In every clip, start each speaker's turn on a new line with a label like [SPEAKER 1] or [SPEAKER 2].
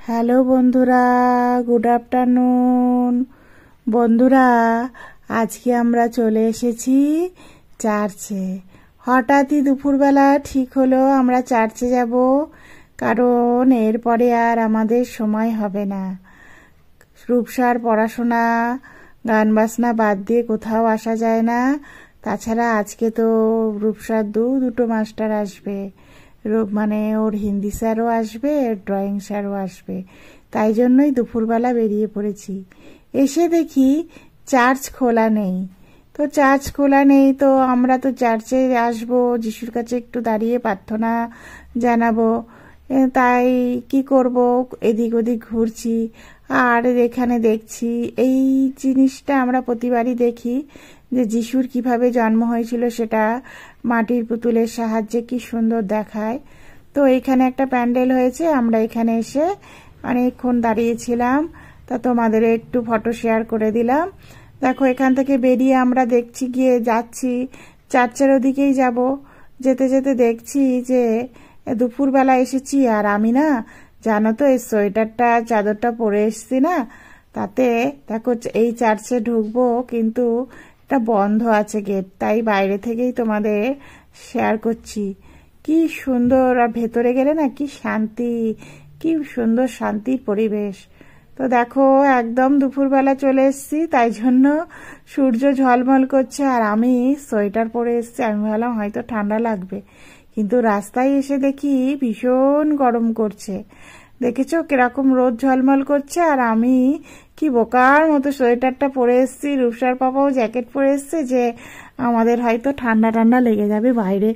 [SPEAKER 1] Hello বন্ধুরা, good afternoon. বন্ধুরা, আজকে আমরা চলে এসেছি চার্চে। হঠাৎই দুপুরবেলা ঠিক হলো আমরা চার্চে যাব, কারণ এরপরে আর আমাদের সময় হবে না। রূপসার পড়াশোনা, গান বাজনা বাদ দিয়ে কোথাও আসা যায় না। তাছাড়া আজকে তো রূপসার দুটো মাস্টার আসবে, মানে ওর হিন্দি স্যারও আসবে, ড্রয়িং স্যারও আসবে। তাই জন্যই দুপুরবেলা বেরিয়ে পড়েছি। এসে দেখি চার্চ খোলা নেই। তো চার্চ খোলা নেই, তো আমরা তো চার্চে আসবো, যিশুর কাছে একটু দাঁড়িয়ে প্রার্থনা জানাবো। তাই কি করব, এদিক ওদিক ঘুরছি। আর এখানে দেখছি এই জিনিসটা আমরা প্রতিবারই দেখি, যে যিশুর কিভাবে জন্ম হয়েছিল সেটা মাটির পুতুলের সাহায্যে কি সুন্দর দেখায়। তো এখানে একটা প্যান্ডেল হয়েছে, আমরা এখানে এসে অনেকক্ষণ দাঁড়িয়েছিলাম। তা তোমাদের একটু ফটো শেয়ার করে দিলাম। দেখো, এখান থেকে বেরিয়ে আমরা দেখছি, গিয়ে যাচ্ছি চার্চের ওদিকেই যাব। যেতে যেতে দেখছি যে দুপুরবেলা এসেছি, আর আমি না, জানো তো, এই সোয়েটারটা চাদরটা পরে এসছি না, তাতে দেখো এই চার্চে ঢুকবো, কিন্তু এটা বন্ধ আছে গেট। তাই বাইরে থেকেই তোমাদের শেয়ার করছি। কি সুন্দর, আর ভেতরে গেলে না কি শান্তি, কি সুন্দর শান্তির পরিবেশ। তো দেখো, একদম দুপুরবেলা চলে এসেছি, তাই জন্য সূর্য ঝলমল করছে, আর আমি সোয়েটার পরে এসেছি। আমি ভাবলাম হয়তো ঠান্ডা লাগবে, কিন্তু রাস্তায় এসে দেখি ভীষণ গরম করছে। দেখেছো কিরকম রোদ ঝলমল করছে, আর আমি কি বোকার মতো সোয়েটারটা পরে এসেছি। রূপসার পাপাও জ্যাকেট পরে এসছে, যে আমাদের হয়তো ঠান্ডা ঠান্ডা লেগে যাবে বাইরে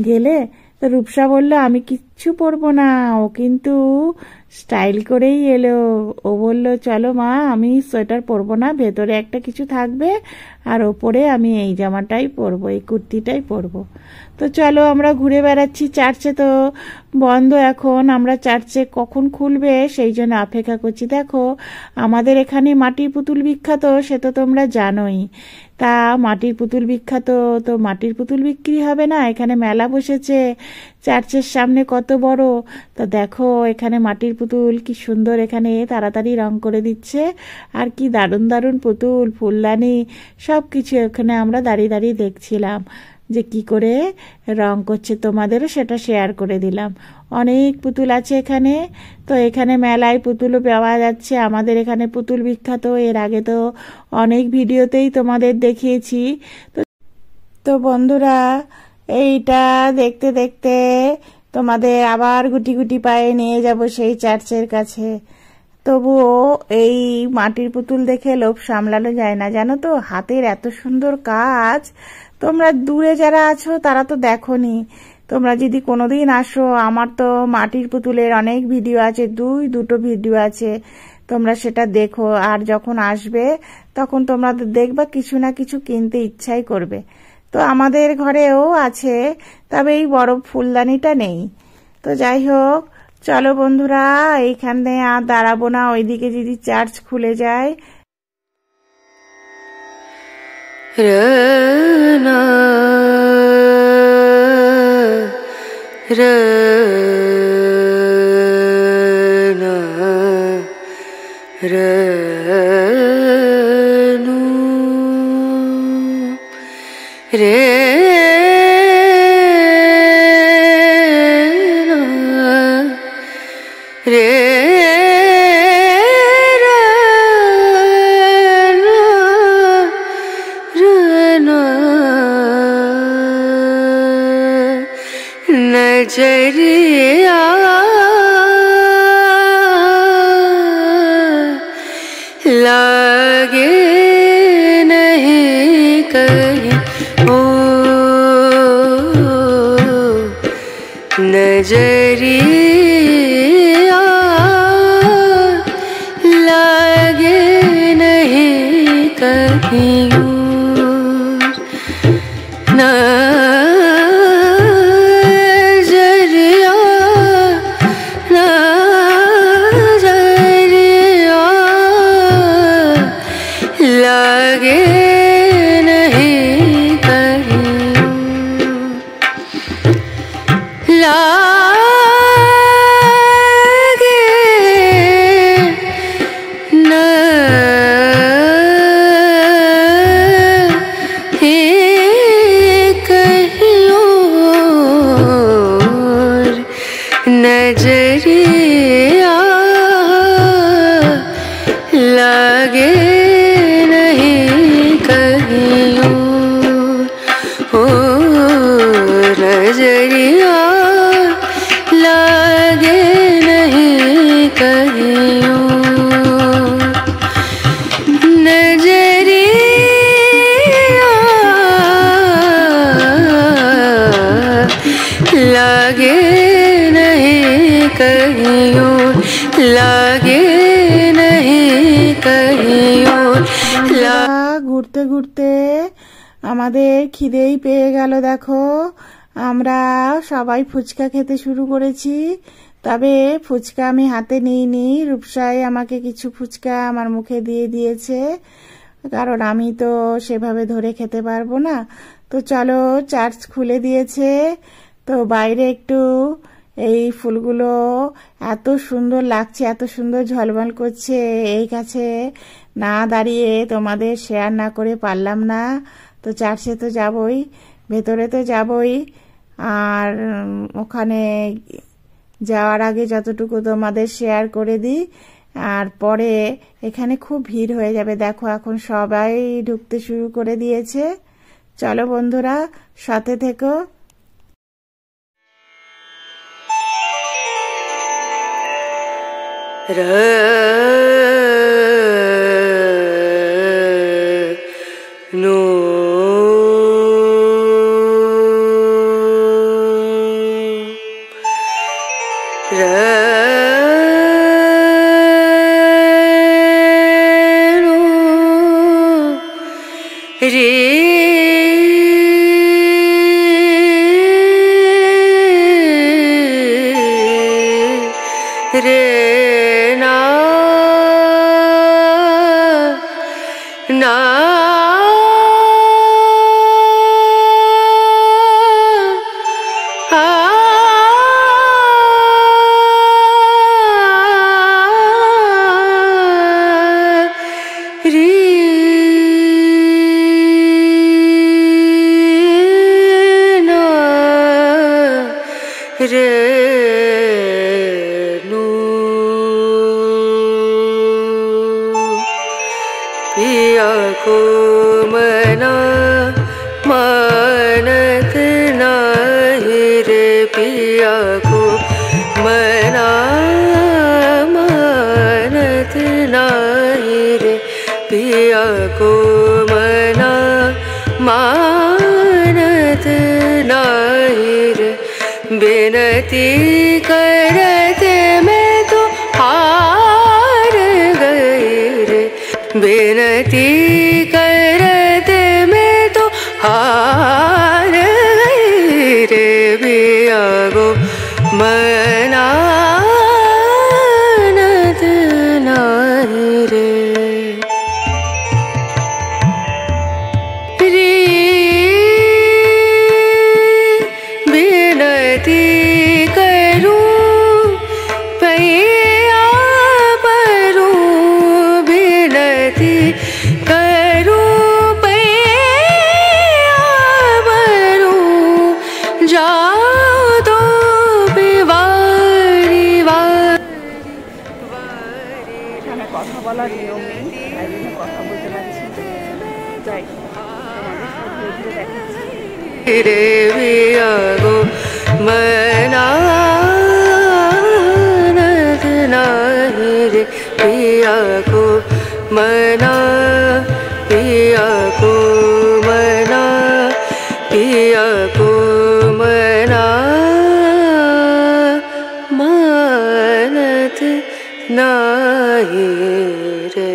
[SPEAKER 1] গেলে। তো রূপসা বললো আমি কিচ্ছু পরবো না, ও কিন্তু স্টাইল করেই এলো। ও বলল চলো মা, আমি সোয়েটার পরবো না, ভেতরে একটা কিছু থাকবে, আর ওপরে আমি এই জামাটাই পরবো, এই কুর্তিটাই পরবো। তো চলো, আমরা ঘুরে বেড়াচ্ছি। চার্চে তো বন্ধ এখন, আমরা চার্চে কখন খুলবে সেই জন্য অপেক্ষা করছি। দেখো, আমাদের এখানে মাটির পুতুল বিখ্যাত, সে তো তোমরা জানোই। তা মাটির পুতুল বিখ্যাত, তো মাটির পুতুল বিক্রি হবে না? এখানে মেলা বসেছে চার্চের সামনে, কত বড়। তো দেখো, এখানে মাটির পুতুল কি সুন্দর, এখানে তাড়াতাড়ি রং করে দিচ্ছে। আর কি দারুণ দারুণ পুতুল, ফুলদানি, সব কিছু এখানে আমরা দাঁড়িয়ে দাঁড়িয়ে দেখছিলাম যে কি করে রং করছে। তোমাদেরও সেটা শেয়ার করে দিলাম। অনেক পুতুল আছে এখানে। তো এখানে মেলায় পুতুলও পাওয়া যাচ্ছে। আমাদের এখানে পুতুল বিখ্যাত, এর আগে তো অনেক ভিডিওতেই তোমাদের দেখিয়েছি। তো বন্ধুরা, এইটা দেখতে দেখতে তোমাদের আবার গুটি গুটি পায়ে নিয়ে যাব সেই চার্চের কাছে। তবুও এই মাটির পুতুল দেখে লোভ সামলানো যায় না, জানো তো, হাতের এত সুন্দর কাজ। তোমরা দূরে যারা আছো তারা তো দেখোনি, তোমরা যদি কোনোদিন আসো, আমার তো মাটির পুতুলের অনেক ভিডিও আছে, দুটো ভিডিও আছে, তোমরা সেটা দেখো। আর যখন আসবে তখন তোমরা দেখবা কিছু না কিছু কিনতে ইচ্ছাই করবে। তো আমাদের ঘরেও আছে, তবে এই বড় ফুলদানিটা নেই। তো যাই হোক, চলো বন্ধুরা, এইখানে আর দাঁড়াবো না, ওইদিকে যদি চার্চ খুলে যায়।
[SPEAKER 2] রনা রনা রনু রে রে नजरिया लागे नहीं कहीं। लागे नहीं कहीं और
[SPEAKER 1] ঘুরতে ঘুরতে আমাদের খিদেই পেয়ে গেল। দেখো আমরা সবাই ফুচকা খেতে শুরু করেছি। তবে ফুচকা আমি হাতে নিইনি, রূপসাই আমাকে কিছু ফুচকা আমার মুখে দিয়ে দিয়েছে, কারণ আমি তো সেভাবে ধরে খেতে পারবো না। তো চলো, চার্চ খুলে দিয়েছে, তো বাইরে একটু এই ফুলগুলো এত সুন্দর লাগছে, এত সুন্দর ঝলমল করছে, এই কাছে না দাঁড়িয়ে তোমাদের শেয়ার না করে পারলাম না। তো চার্চে তো যাবই, ভেতরে তো যাবই, আর ওখানে যাওয়ার আগে যতটুকু তোমাদের শেয়ার করে দিই, আর পরে এখানে খুব ভিড় হয়ে যাবে। দেখো এখন সবাই ঢুকতে শুরু করে দিয়েছে। চলো বন্ধুরা, সাথে থেকো।
[SPEAKER 2] रे ना ना आ रे ना रे पिया को मना मानत नहीं रे, पिया को मना मानत नहीं रे, पिया को मना मानत नहीं रे। बिनती करते मैं तो हार गई रे, बिनती करते मैं तो हार गई रे, पिया को मना नहीं रे। बिनती करूं पैया परूं, बिनती करूं पैया परूं, जाओ तो बिवारी
[SPEAKER 1] এখানে কথা বলার নিয়ম নেই, তাই জন্য কথা বলতে পারছি। যাই
[SPEAKER 2] রে पिया को मना नहीं रे, पिया को मना, पिया को मना, पिया को मना मानत नहीं रे।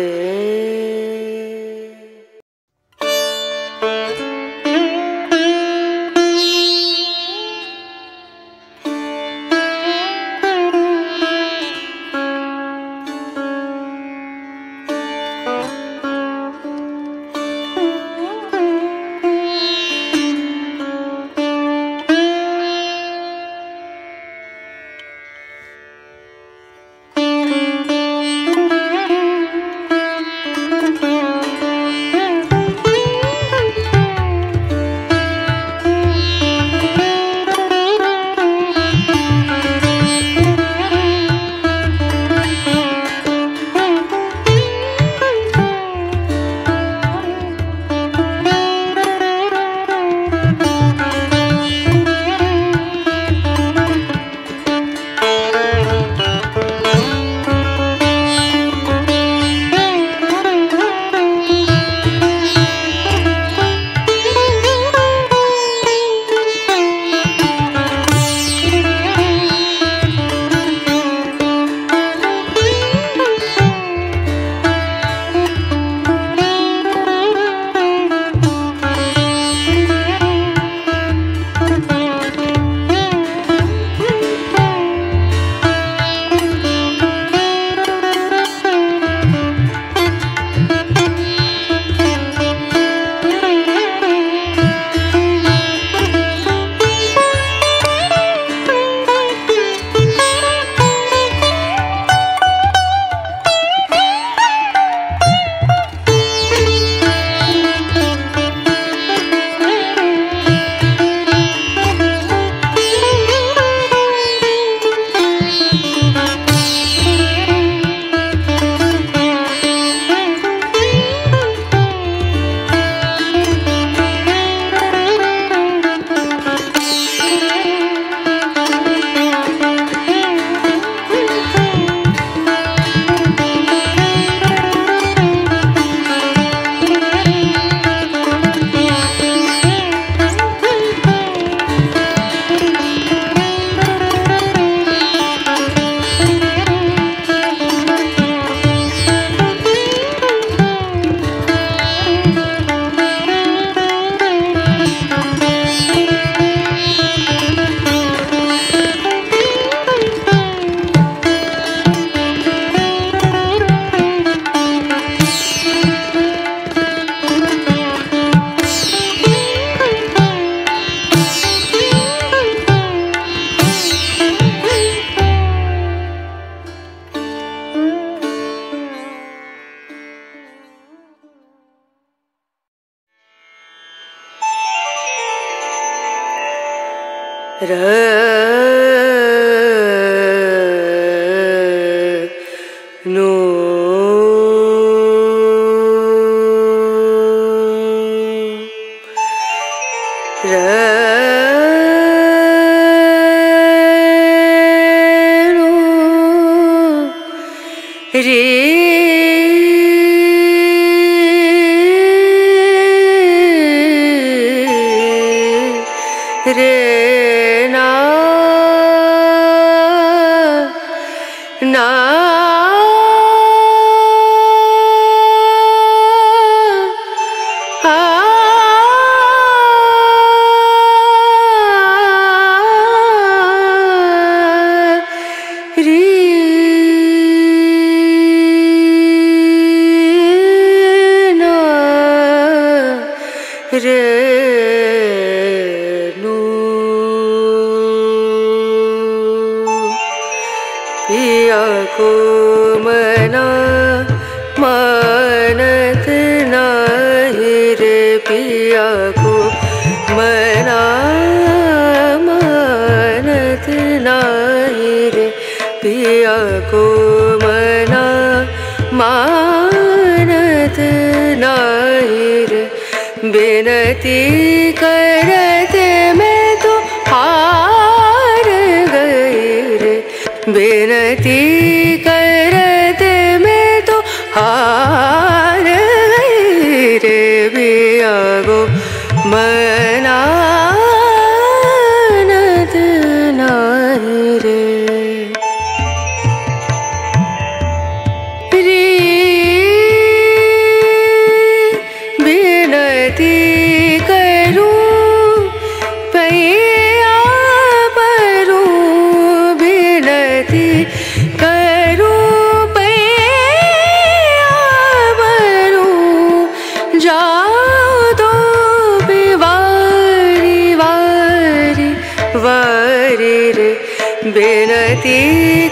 [SPEAKER 2] र नो रे रे ना ना रे नु पिया को मना मानत नाही रे पिया को मना मानत नाही रे पिया को मना मानत नाही रे बिनती करते मैं तो हार गई रे बिनती करते मैं तो हार गई रे पिया को मनानत नाही रे बिनती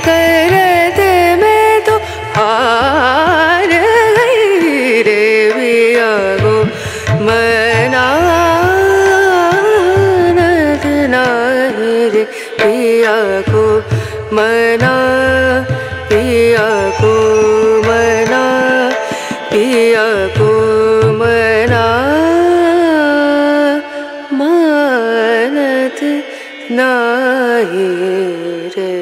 [SPEAKER 2] करते मैं तो हार गई रे पिया को मनानत नाही रे पिया को मना पिया को मना पिया को मना मानत नाही रे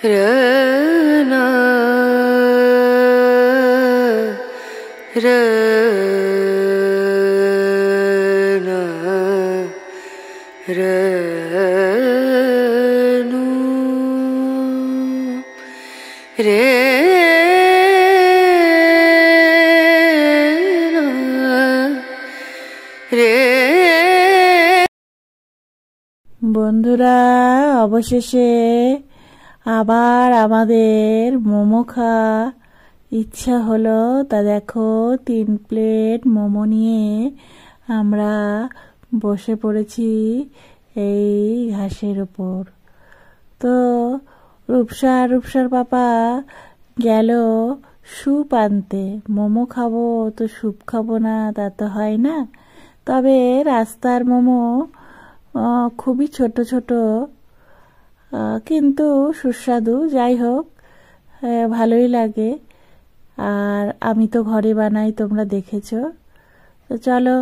[SPEAKER 2] रना रना रनु रे रे
[SPEAKER 1] বন্ধুরা অবশেষে আবার আমাদের মোমো খাওয়া ইচ্ছা হলো। তা দেখো 3 প্লেট মোমো নিয়ে আমরা বসে পড়েছি এই ঘাসের উপর। তো রূপসার পাপা গেল স্যুপ আনতে। মোমো খাবো তো স্যুপ খাবো না তা তো হয় না। তবে রাস্তার মোমো খুবই ছোট ছোট, কিন্তু সুস্বাদু। যাই হোক, ভালোই লাগে। আর আমি তো ঘরে বানাই, তোমরা দেখেছো। তো চলো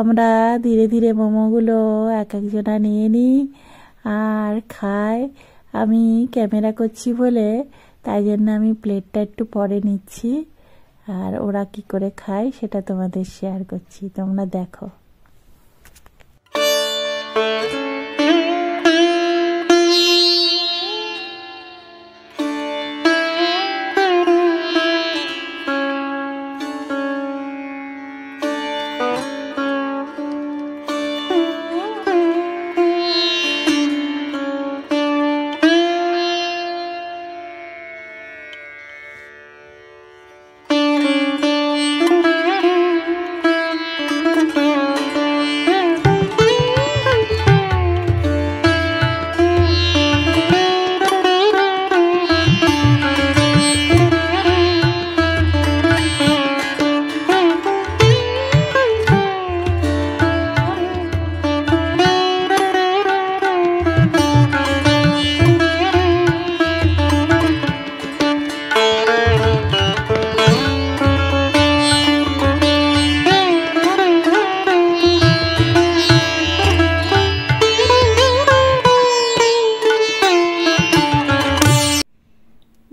[SPEAKER 1] আমরা ধীরে ধীরে মোমোগুলো এক একজনা নিয়ে নিই আর খাই। আমি ক্যামেরা করছি বলে তাই জন্য আমি প্লেটটা একটু পরে নিচ্ছি, আর ওরা কি করে খায় সেটা তোমাদের শেয়ার করছি, তোমরা দেখো।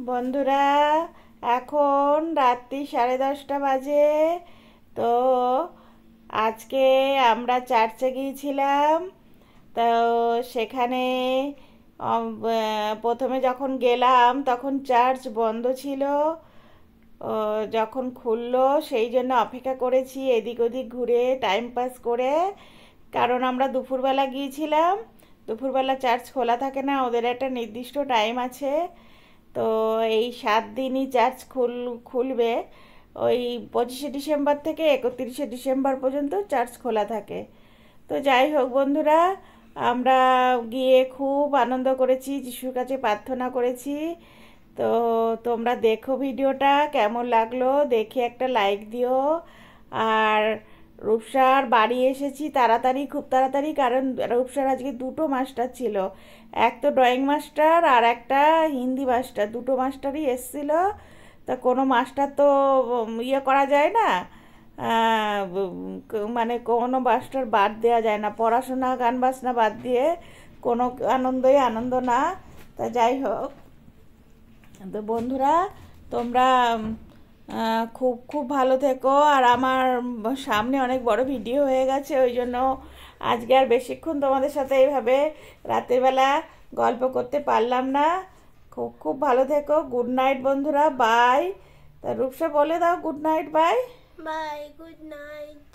[SPEAKER 1] বন্ধুরা, এখন রাত্রি 10:30 বাজে। তো আজকে আমরা চার্চে গিয়েছিলাম। তো সেখানে প্রথমে যখন গেলাম তখন চার্চ বন্ধ ছিল। যখন খুললো সেই জন্য অপেক্ষা করেছি, এদিক ওদিক ঘুরে টাইম পাস করে। কারণ আমরা দুপুরবেলা গিয়েছিলাম, দুপুরবেলা চার্চ খোলা থাকে না, ওদের একটা নির্দিষ্ট টাইম আছে। তো এই 7 দিনই চার্চ খুলবে। ওই 25শে ডিসেম্বর থেকে 31শে ডিসেম্বর পর্যন্ত চার্চ খোলা থাকে। তো যাই হোক বন্ধুরা, আমরা গিয়ে খুব আনন্দ করেছি, যিশুর কাছে প্রার্থনা করেছি। তো তোমরা দেখো ভিডিওটা, কেমন লাগলো দেখে একটা লাইক দিও। আর রূপসার বাড়ি এসেছি তাড়াতাড়ি, খুব তাড়াতাড়ি, কারণ রূপসার আজকে 2টো মাস্টার ছিল। এক তো ড্রয়িং মাস্টার আর একটা হিন্দি মাস্টার, 2টো মাস্টারই এসছিল। তা কোনো মাস্টার তো ইয়ে করা যায় না, মানে কোনো মাস্টার বাদ দেওয়া যায় না। পড়াশোনা গান বাজনা বাদ দিয়ে কোনো আনন্দই আনন্দ না। তা যাই হোক, তো বন্ধুরা তোমরা খুব খুব ভালো থেকো। আর আমার সামনে অনেক বড় ভিডিও হয়ে গেছে, ওই জন্য আজকে আর বেশিক্ষণ তোমাদের সাথে এইভাবে রাতের বেলা গল্প করতে পারলাম না। খুব খুব ভালো থেকো। গুড নাইট বন্ধুরা, বাই। তা রূপসা বলে দাও good night, bye.
[SPEAKER 3] Bye, good night.